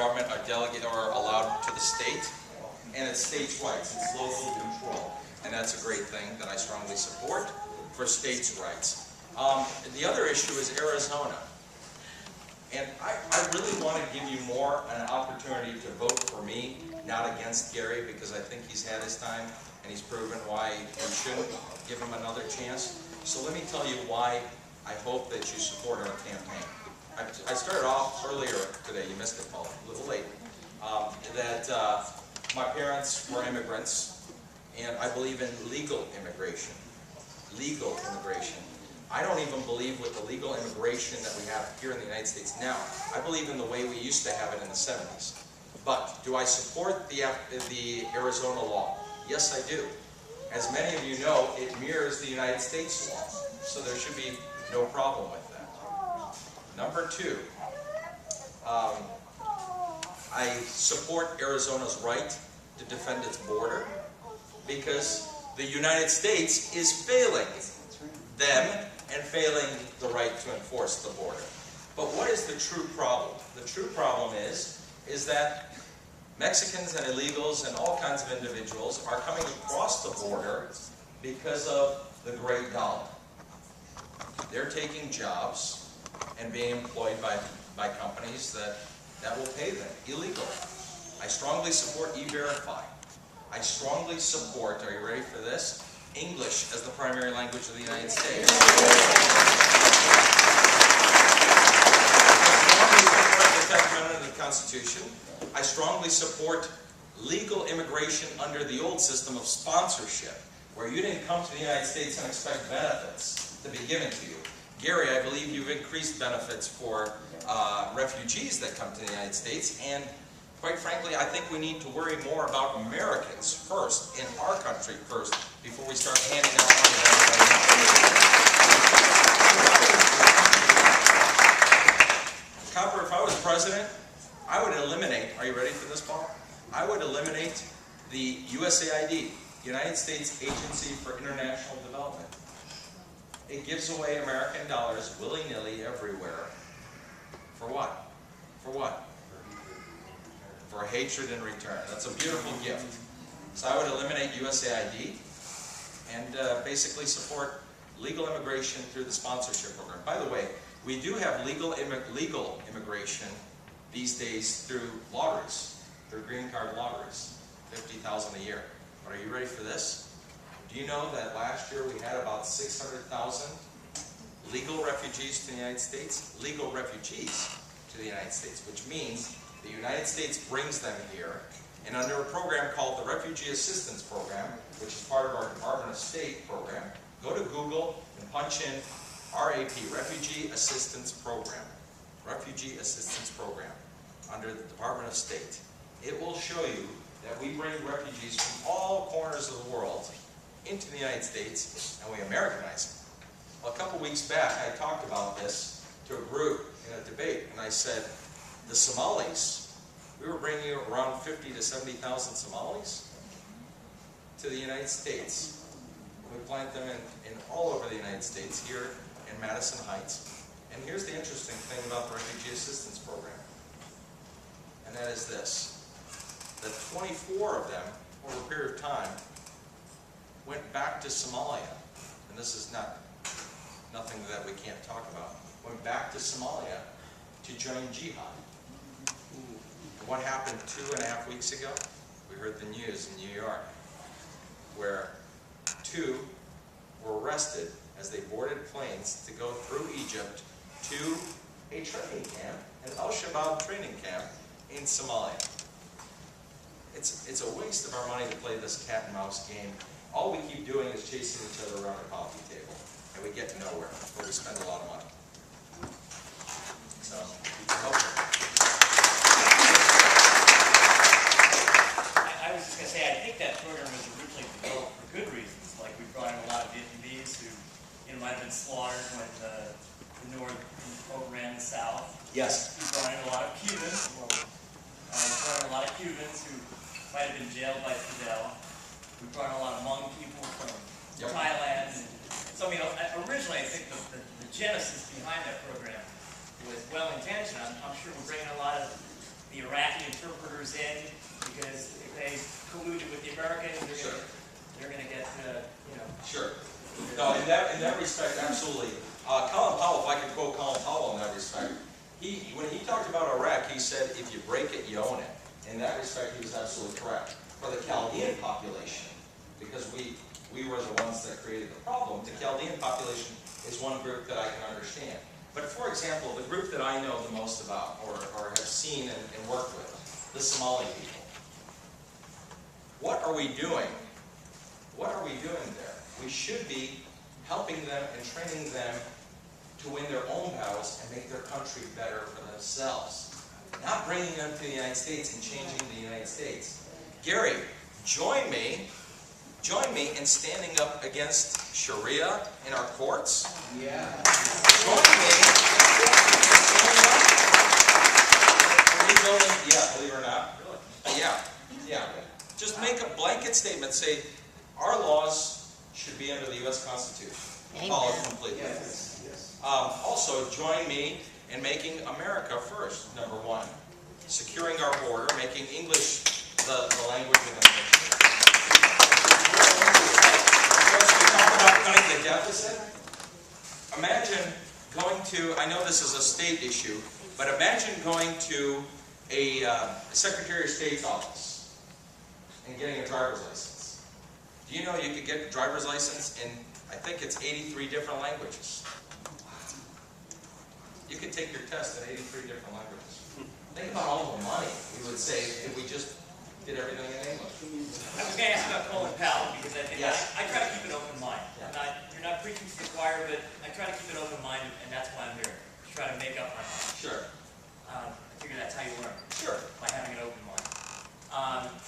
government are delegated or allowed to the state, and it's states' rights, it's local control. And that's a great thing that I strongly support for states' rights. The other issue is Arizona. And I really want to give you more an opportunity to vote for me, not against Gary, because I think he's had his time and he's proven why we shouldn't give him another chance. So let me tell you why I hope that you support our campaign. I started off earlier today, you missed it, Paul, a little late, that my parents were immigrants, and I believe in legal immigration. Legal immigration. I don't even believe with the legal immigration that we have here in the United States now. I believe in the way we used to have it in the 70s. But do I support the Arizona law? Yes, I do. As many of you know, it mirrors the United States law, so there should be no problem with that. Number two, I support Arizona's right to defend its border because the United States is failing them and failing the right to enforce the border. But what is the true problem? The true problem is that Mexicans and illegals and all kinds of individuals are coming across the border because of the great dollar. They're taking jobs and being employed by companies that will pay them illegally. I strongly support E-Verify. I strongly support, are you ready for this? English as the primary language of the United States. I strongly support the 10th Amendment of the Constitution. I strongly support legal immigration under the old system of sponsorship, where you didn't come to the United States and expect benefits to be given to you. Gary, I believe you've increased benefits for refugees that come to the United States, and quite frankly, I think we need to worry more about Americans first, in our country first, before we start handing out money to everybody. Copper, if I was president, I would eliminate, are you ready for this, Paul? I would eliminate the USAID, United States Agency for International Development. It gives away American dollars willy-nilly everywhere. For what? For what? For hatred in return. That's a beautiful gift. So I would eliminate USAID and basically support legal immigration through the sponsorship program. By the way, we do have legal immigration these days through lotteries, through green card lotteries, 50,000 a year. But are you ready for this? Do you know that last year we had about 600,000 legal refugees to the United States? Legal refugees to the United States, which means the United States brings them here, and under a program called the Refugee Assistance Program, which is part of our Department of State program, go to Google and punch in RAP, Refugee Assistance Program. Refugee Assistance Program under the Department of State. It will show you that we bring refugees from all corners of the world into the United States, and we Americanize them. Well, a couple weeks back, I talked about this to a group in a debate, and I said, the Somalis, we were bringing around 50 to 70,000 Somalis to the United States. We plant them in all over the United States, here in Madison Heights. And here's the interesting thing about the Refugee Assistance Program, and that is this, that 24 of them, over a period of time, went back to Somalia, and this is nothing that we can't talk about, went back to Somalia to join jihad. And what happened 2.5 weeks ago? We heard the news in New York, where 2 were arrested as they boarded planes to go through Egypt to a training camp, an Al-Shabaab training camp in Somalia. It's a waste of our money to play this cat and mouse game. All we keep doing is chasing each other around a coffee table, and we get nowhere, but we spend a lot of money. So, we can help them. I was just going to say, I think that program was originally developed for good reasons. Like, we brought in a lot of Vietnamese who might have been slaughtered when the North overran the South. Yes. We brought in a lot of Cubans. We brought in a lot of Cubans who might have been jailed by Fidel. We brought in a lot of Hmong people from Thailand. And so, originally, I think the genesis behind that program was well-intentioned. I'm sure we're bringing a lot of the Iraqi interpreters in, because if they colluded with the Americans, they're going to get, you know. Sure. No, in that respect, absolutely. Colin Powell, if I could quote Colin Powell in that respect, when he talked about Iraq, he said, if you break it, you own it. In that respect, he was absolutely correct. For the Chaldean population, because we were the ones that created the problem, the Chaldean population is one group that I can understand. But for example, the group that I know the most about, or have seen and worked with, the Somali people. What are we doing? What are we doing there? We should be helping them and training them to win their own battles and make their country better for themselves. Not bringing them to the United States and changing the United States. Gary, join me in standing up against Sharia in our courts. Yeah. Join me. Rebuilding, yeah, believe it or not. Yeah. Just make a blanket statement. Say, our laws should be under the U.S. Constitution. Follow completely. Yes. Also, join me in making America first, number one. Securing our border, making English the language of the nation. We talk about cutting the deficit. Imagine going to, I know this is a state issue, but imagine going to a Secretary of State's office and getting a driver's license. Do you know you could get a driver's license in, I think it's 83 different languages. You could take your test in 83 different languages. Think about all the money we would save if we just did everything in English. I was going to ask about Colin Powell, because I think Yes. I try to keep an open mind. Yeah. You're not preaching to the choir, but I try to keep an open mind, and that's why I'm here, to try to make up my mind. Sure. I figure that's how you learn, Sure. by having an open mind.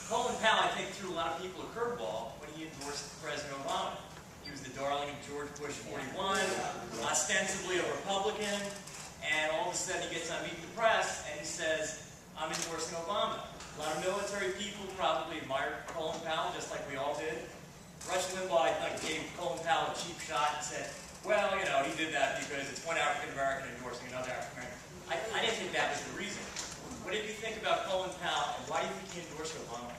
Colin Powell, I think, threw a lot of people a curveball when he endorsed President Obama. He was the darling of George Bush 41, ostensibly a Republican, and all of a sudden he gets on Meet the Press and he says, I'm endorsing Obama. A lot of military people probably admired Colin Powell, just like we all did. Rush Limbaugh, I think, gave Colin Powell a cheap shot and said, well, you know, he did that because it's one African-American endorsing another African-American. I didn't think that was the reason. What did you think about Colin Powell, and why do you think he endorsed Obama?